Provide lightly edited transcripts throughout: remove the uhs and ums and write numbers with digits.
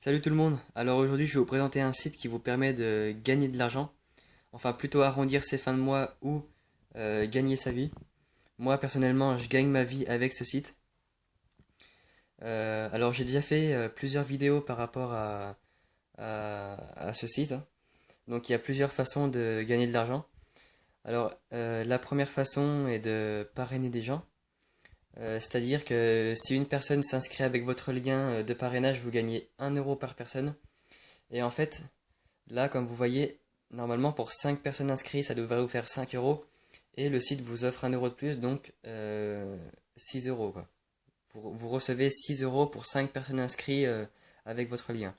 Salut tout le monde. Alors aujourd'hui, je vais vous présenter un site qui vous permet de gagner de l'argent, enfin plutôt arrondir ses fins de mois ou gagner sa vie. Moi personnellement, je gagne ma vie avec ce site. Alors j'ai déjà fait plusieurs vidéos par rapport à ce site, hein. Donc il y a plusieurs façons de gagner de l'argent. Alors la première façon est de parrainer des gens. C'est-à-dire que si une personne s'inscrit avec votre lien de parrainage, vous gagnez 1 € par personne. Et en fait, là, comme vous voyez, normalement pour 5 personnes inscrites, ça devrait vous faire 5 €. Et le site vous offre 1 € de plus, donc 6 € quoi. Vous recevez 6 € pour 5 personnes inscrites avec votre lien.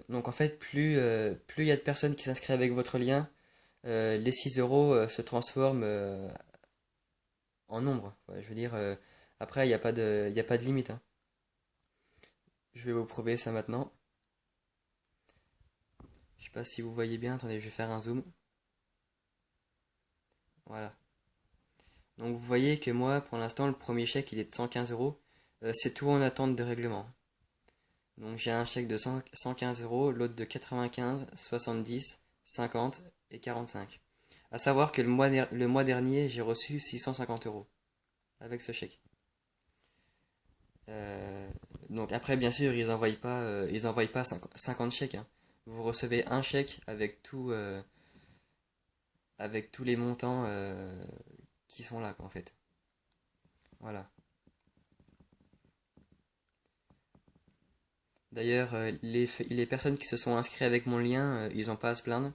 Donc en fait, plus il y a de personnes qui s'inscrivent avec votre lien, les 6 € se transforment en nombre, quoi. Je veux dire, après, il y a pas de limite, hein. Je vais vous prouver ça maintenant. Je sais pas si vous voyez bien, attendez, je vais faire un zoom. Voilà. Donc vous voyez que moi, pour l'instant, le premier chèque, il est de 115 €. C'est tout en attente de règlement. Donc j'ai un chèque de 115 €, l'autre de 95, 70, 50 et 45. À savoir que le mois dernier, j'ai reçu 650 € avec ce chèque. Euh, donc après, bien sûr, ils envoient pas 50 chèques, hein. Vous recevez un chèque avec tous les montants qui sont là, quoi, en fait. Voilà. D'ailleurs, les personnes qui se sont inscrites avec mon lien, ils n'ont pas à se plaindre.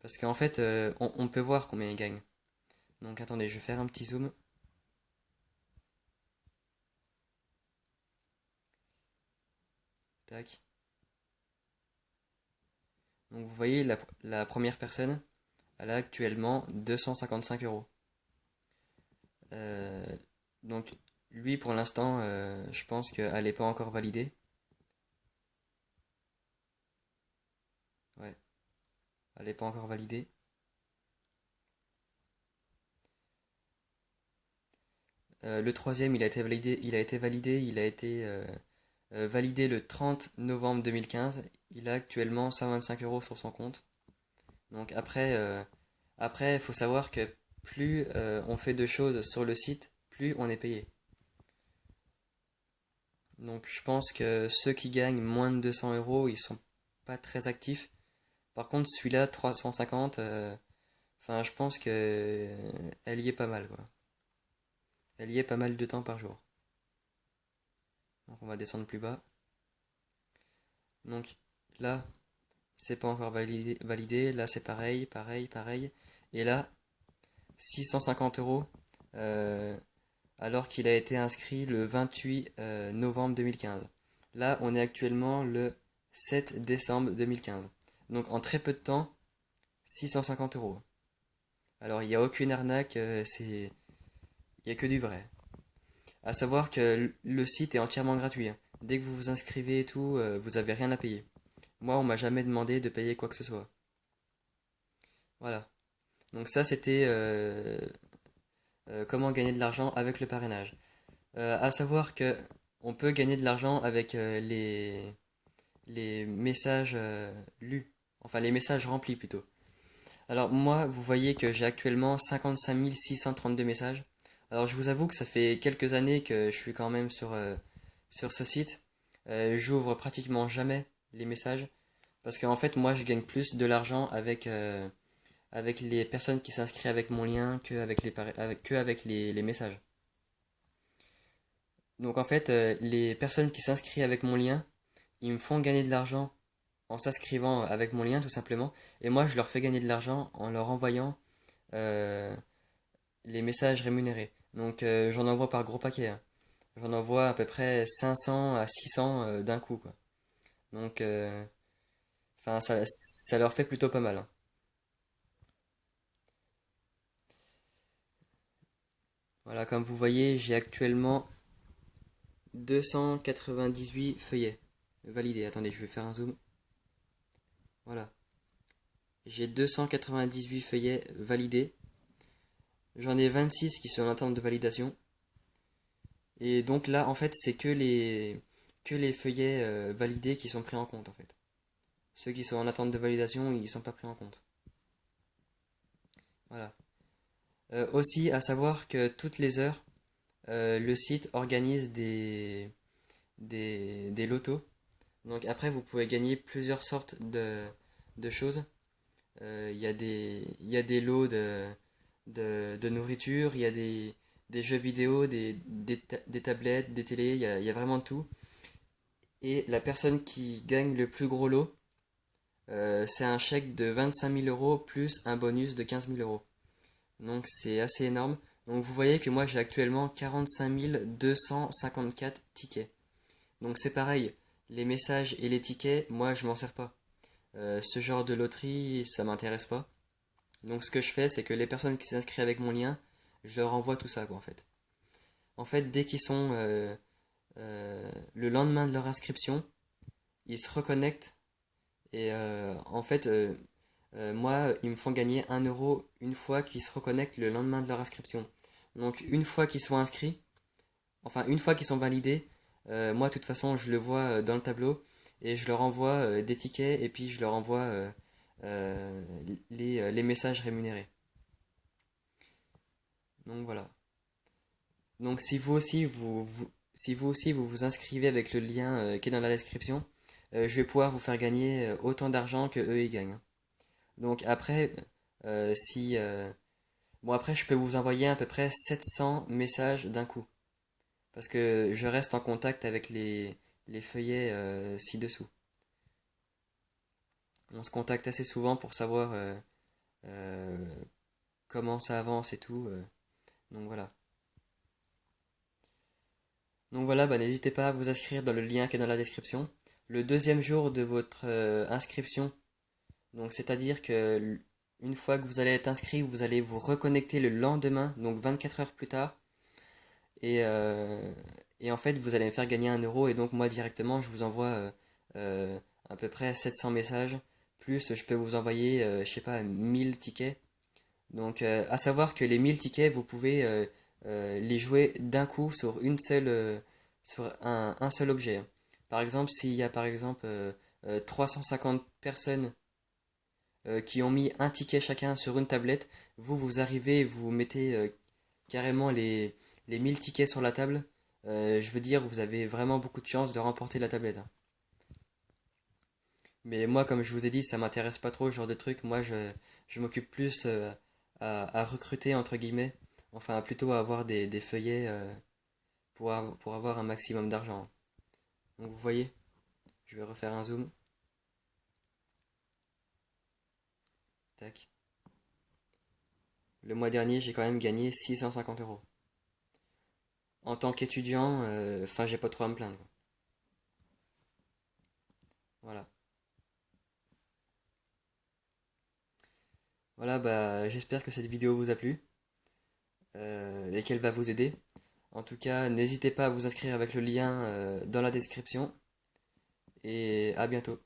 Parce qu'en fait, on peut voir combien ils gagnent. Donc attendez, je vais faire un petit zoom. Tac. Donc vous voyez, la première personne, elle a actuellement 255 €. Euh, donc lui, pour l'instant, je pense qu'elle n'est pas encore validée. Ouais, elle n'est pas encore validée. Le troisième, il a été validé le 30 novembre 2015. Il a actuellement 125 € sur son compte. Donc après, il faut savoir que plus on fait de choses sur le site, plus on est payé. Donc je pense que ceux qui gagnent moins de 200 €, ils sont pas très actifs. Par contre, celui-là, 350, enfin, je pense que elle y est pas mal, quoi. Elle y est pas mal de temps par jour. Donc on va descendre plus bas. Donc là, c'est pas encore validé. Là, c'est pareil, pareil, pareil. Et là, 650 € euh, alors qu'il a été inscrit le 28 novembre 2015. Là, on est actuellement le 7 décembre 2015. Donc en très peu de temps, 650 €. Alors il n'y a aucune arnaque, il n'y a que du vrai. À savoir que le site est entièrement gratuit, hein. Dès que vous vous inscrivez et tout, vous avez rien à payer. Moi, on m'a jamais demandé de payer quoi que ce soit. Voilà. Donc ça, c'était comment gagner de l'argent avec le parrainage. À savoir que on peut gagner de l'argent avec les messages lus, enfin les messages remplis plutôt. Alors moi, vous voyez que j'ai actuellement 55 632 messages. Alors je vous avoue que ça fait quelques années que je suis quand même sur ce site. J'ouvre pratiquement jamais les messages parce qu'en fait moi je gagne plus de l'argent avec les personnes qui s'inscrivent avec mon lien que avec les messages. Donc en fait les personnes qui s'inscrivent avec mon lien, ils me font gagner de l'argent en s'inscrivant avec mon lien tout simplement. Et moi je leur fais gagner de l'argent en leur envoyant euh, les messages rémunérés. Donc j'en envoie par gros paquet, hein. J'en envoie à peu près 500 à 600 d'un coup, quoi. Donc enfin ça leur fait plutôt pas mal, hein. Voilà, comme vous voyez, j'ai actuellement 298 feuillets validés. Attendez, je vais faire un zoom. Voilà. J'ai 298 feuillets validés. J'en ai 26 qui sont en attente de validation. Et donc là, en fait, c'est que les feuillets validés qui sont pris en compte en fait. Ceux qui sont en attente de validation, ils sont pas pris en compte. Voilà. Aussi, à savoir que toutes les heures, le site organise des lotos. Donc après, vous pouvez gagner plusieurs sortes de choses. Il y a des lots de nourriture, il y a des jeux vidéo, des tablettes, des télés, il y a vraiment tout. Et la personne qui gagne le plus gros lot, c'est un chèque de 25 000 € plus un bonus de 15 000 €. Donc c'est assez énorme. Donc vous voyez que moi j'ai actuellement 45 254 tickets. Donc c'est pareil, les messages et les tickets, moi je m'en sers pas. Ce genre de loterie, ça m'intéresse pas. Donc ce que je fais, c'est que les personnes qui s'inscrivent avec mon lien, je leur envoie tout ça quoi en fait. En fait, dès qu'ils sont le lendemain de leur inscription, ils se reconnectent et moi, ils me font gagner 1 € une fois qu'ils se reconnectent le lendemain de leur inscription. Donc une fois qu'ils sont inscrits, enfin une fois qu'ils sont validés, moi de toute façon je le vois dans le tableau et je leur envoie des tickets et puis je leur envoie euh, les messages rémunérés. Donc voilà. Donc si vous aussi vous vous inscrivez avec le lien qui est dans la description, je vais pouvoir vous faire gagner autant d'argent que eux ils gagnent, hein. Donc après, si bon après je peux vous envoyer à peu près 700 messages d'un coup parce que je reste en contact avec les feuillets ci-dessous. On se contacte assez souvent pour savoir euh, comment ça avance et tout. Donc voilà. Donc voilà, bah, n'hésitez pas à vous inscrire dans le lien qui est dans la description. Le deuxième jour de votre inscription, donc c'est-à-dire que une fois que vous allez être inscrit, vous allez vous reconnecter le lendemain, donc 24 heures plus tard, et, euh, et en fait vous allez me faire gagner 1 € et donc moi directement je vous envoie à peu près 700 messages, plus je peux vous envoyer, je sais pas, 1000 tickets. Donc à savoir que les 1000 tickets, vous pouvez les jouer d'un coup sur sur un seul objet, hein. Par exemple, s'il y a par exemple 350 personnes qui ont mis un ticket chacun sur une tablette, vous arrivez et vous mettez carrément les 1000 tickets sur la table. Je veux dire, vous avez vraiment beaucoup de chances de remporter la tablette, hein. Mais moi, comme je vous ai dit, ça m'intéresse pas trop ce genre de truc. Moi, je m'occupe plus à recruter, entre guillemets. Enfin, plutôt à avoir des feuillets pour avoir un maximum d'argent. Donc, vous voyez, je vais refaire un zoom. Tac. Le mois dernier, j'ai quand même gagné 650 €. En tant qu'étudiant, enfin, j'ai pas trop à me plaindre, quoi. Voilà. Voilà, bah, j'espère que cette vidéo vous a plu et qu'elle va vous aider. En tout cas, n'hésitez pas à vous inscrire avec le lien dans la description et à bientôt.